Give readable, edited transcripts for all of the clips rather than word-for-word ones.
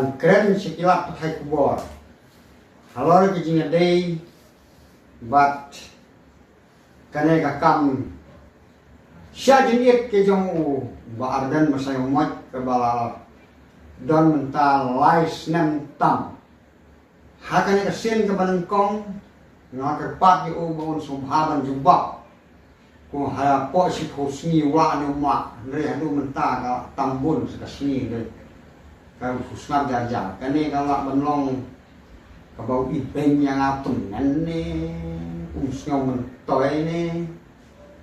ban keren sekilat pakai kubor. Halor kijing day bat kane kakam siya jinit ke jong ba ardan masay umat ke bala don mental lais nem tam hakane ka sin ke banengkong nga kerpat yu baun subhaban jubak ko ha po si khosni wa ne ma re hadu menta ka tambun sa sni re ka fusnap jaja kane kala benlong ka bau ipeng yang atun nane usngong mentoy ne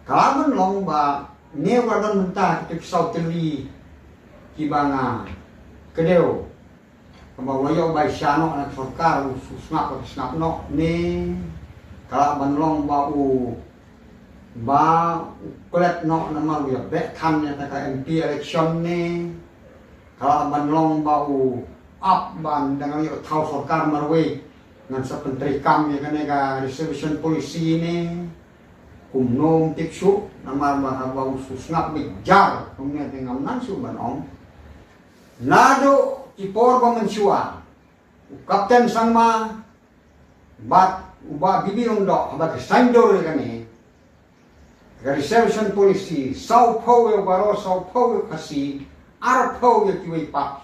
kaman long ba ne wadon menta kita pisau teli kibanga kedeo kamba wayo bai syano anak sorkar susnap snap no ne kala banlong ba u ba kulet no nama lu ya bet kan ya ta MP election ne kala banlong ba u up ban dengan yo thau sorkar marwe ngan sa penteri kam ya kane ka reservation policy ne kumnom tiksu nama ba susngap bijar kumne tengam nan su banong nado ipor ba mensua kapten sangma bat uba bibirong do ba sandor kane reservation policy Sao Paulo baro Sao Paulo kasi arpo ya kiwi pa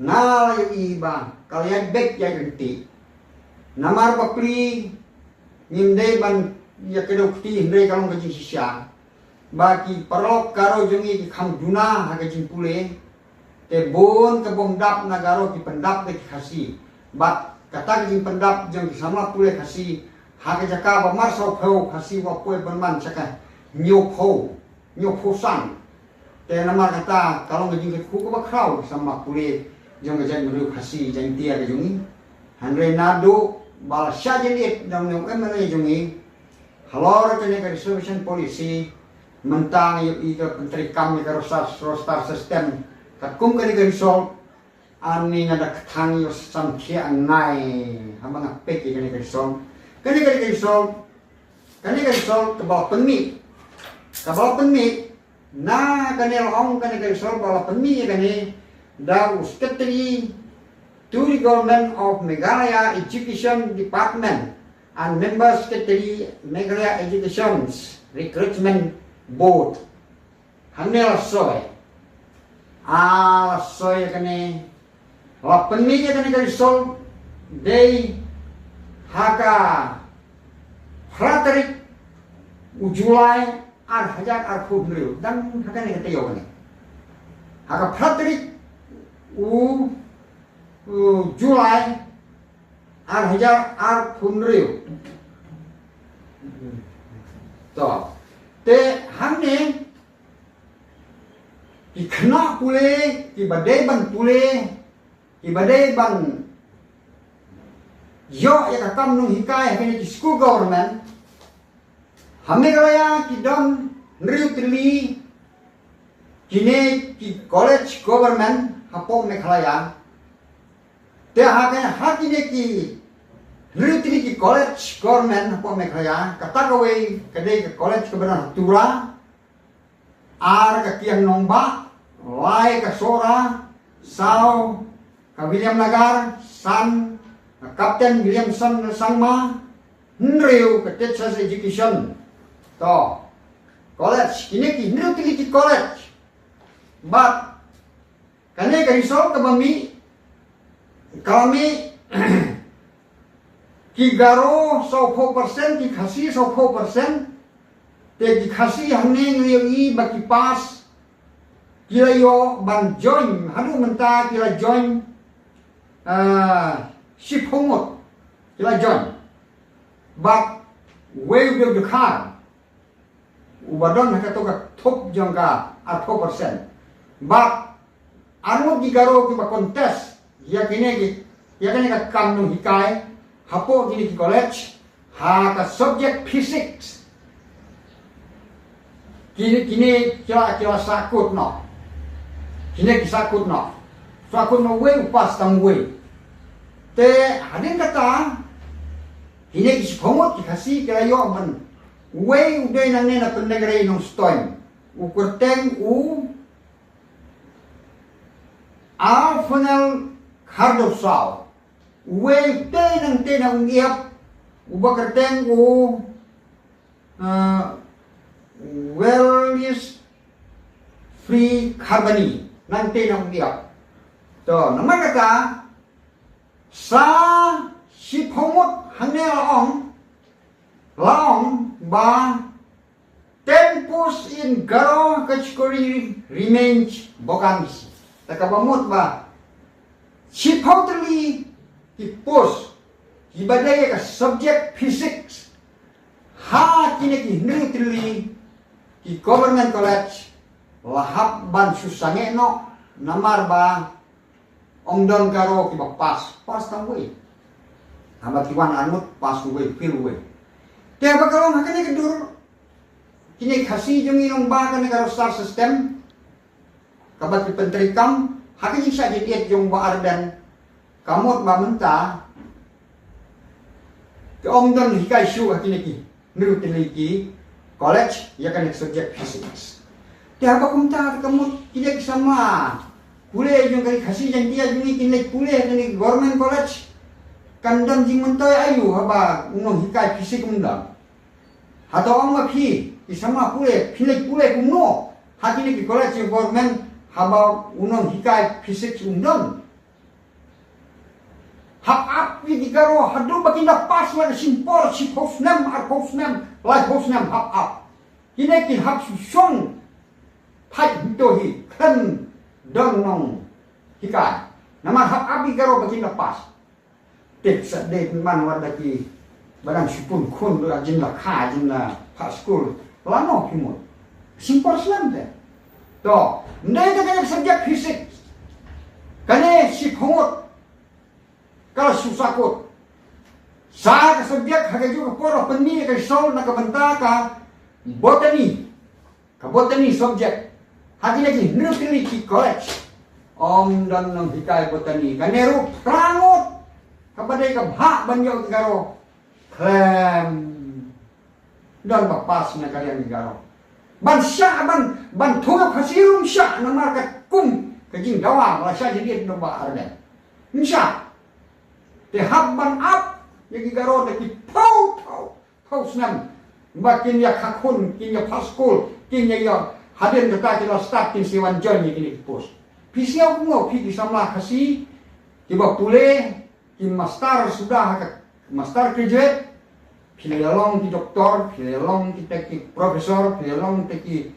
na yo iba kalian bek ya genti namar bakli nginde ban ya kedokti hindre kalong kajing sisya baki perlok karo jungi kham duna ha kajing pule te bon ke bomdap nagaro ki pendap de khasi bat kata kajing pendap jeng sama pule khasi ha ka jaka ba mar Sao Paulo khasi wa poe berman saka nyopo san te nama kata kalau ngajing ke ku ba krau sama pule jong gajan melu khasi jang tia ke jungi hanre nado bal syajenit dang nyong emre jungi halor kene ke reservation policy mentang yu i ke menteri kam ke rostar system kakum kene ke resol ani ngada kathang yu samkhia nai habang apek kene ke resol kene ke resol ke bawah penmi kabal penmi na kanel ong kane ke sol bala penmi kane da secretary to the government of Meghalaya Education Department and member secretary Meghalaya Education Recruitment Board hanel soy kane la penmi kane ke sol dei haka Frederick Ujulai ar khudriu dan hakan ni tayo ni haka Frederick Julai ar khudriu to te hamne ki khna pule ki badai ban pule ki badai ban yo ya ka kam nung hikai ni school government Meghalaya ki don nriutli kine ki college government hapo Meghalaya te hakine ki nriutli ki college government hapo Meghalaya katagawe kade ki college government tura ar ka kiang nomba lai ka sora sao ka William Nagar san Captain Williamson sangma nriu ka Texas Education to college kini ki nriutli college but kane ka result ka bami kami ki garo 100% ki khasi 100% te ki khasi hamne ngi baki pas kila yo ban join hanu menta kila join ship homot kila join but way of the car ubadon nakatoka top jangka 4%. But anu gigaro ki ba contest ya kini ka kamnu hikai hapo kini ki college ha ka subject physics kini kila sakut no kini ki sakut no we pas tam we te hadin kata kini ki pomot ki kasi kila yo ban we uday nang nena pendegre nung stoin ukurteng a final hardo sao we te nang iap uba kerteng well is free carboni nang te nang iap to naman kata sa si phomot hangne laong ba tempus in garo kachkori remains bokans takabamot ba si photli ki pos ibadaya ka subject physics ha kini ki nutri ki government college lahap ban susange no namar ba omdon karo ki pas tangwe hamba kiwan anut pas we fil we te ba kalau makane kedur kini kasih jungi nong ba kan karo star system kabat penterikam hakini sa jadi jong ba ardan kamot ba menta ke omdon hikai shu hakini ki nirutiliki college ya kan subject physics te apa kumta kamot kini sama kuliah jong kali kasih jang dia jungi kini kuliah ni government college kandang jing mentoy ayu haba unong hikai fisik undang atau orang mapi isama kuliah pilih kuno hakini ki college government haba unong hikai fisik undang hak api di karo hadu baginda pas la simpor si hofnam like hofnam hak ap kini ki hak susong pai dohi kan dong nong hikai nama hak api karo baginda pas tek sadek man wadaki barang sipun kun lu ajin la kha ajin la pa school lano kimot simpor slam de to ndai ta kan subject fisik kane si phomot kalau susakut sa ka subject haga juga poro penni ka sol na ka banta ka botany subject hagi lagi nutriti college om dan nang hikai botany kaneru prangot kabadai ka bha banyo garo klem dan bapas na kalian garo ban sya ban thunga phasirum sya na marka kum kajing dawa la sya jadi no ba arne insya te habban up yagi garo de ki pau snam bakin ya khakun kin ya paskul kin ya haden de ka kila start kin siwan journey kini pos pisiau ngo pi samla khasi kiba pule ki master sudah master graduate pilelong ki doktor pilelong ki teki profesor pilelong teki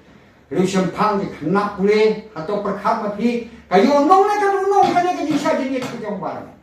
revision pang ki kena pule atau perkhat mapi kayo nong na kadunong kanya ki bisa jadi ke jong barang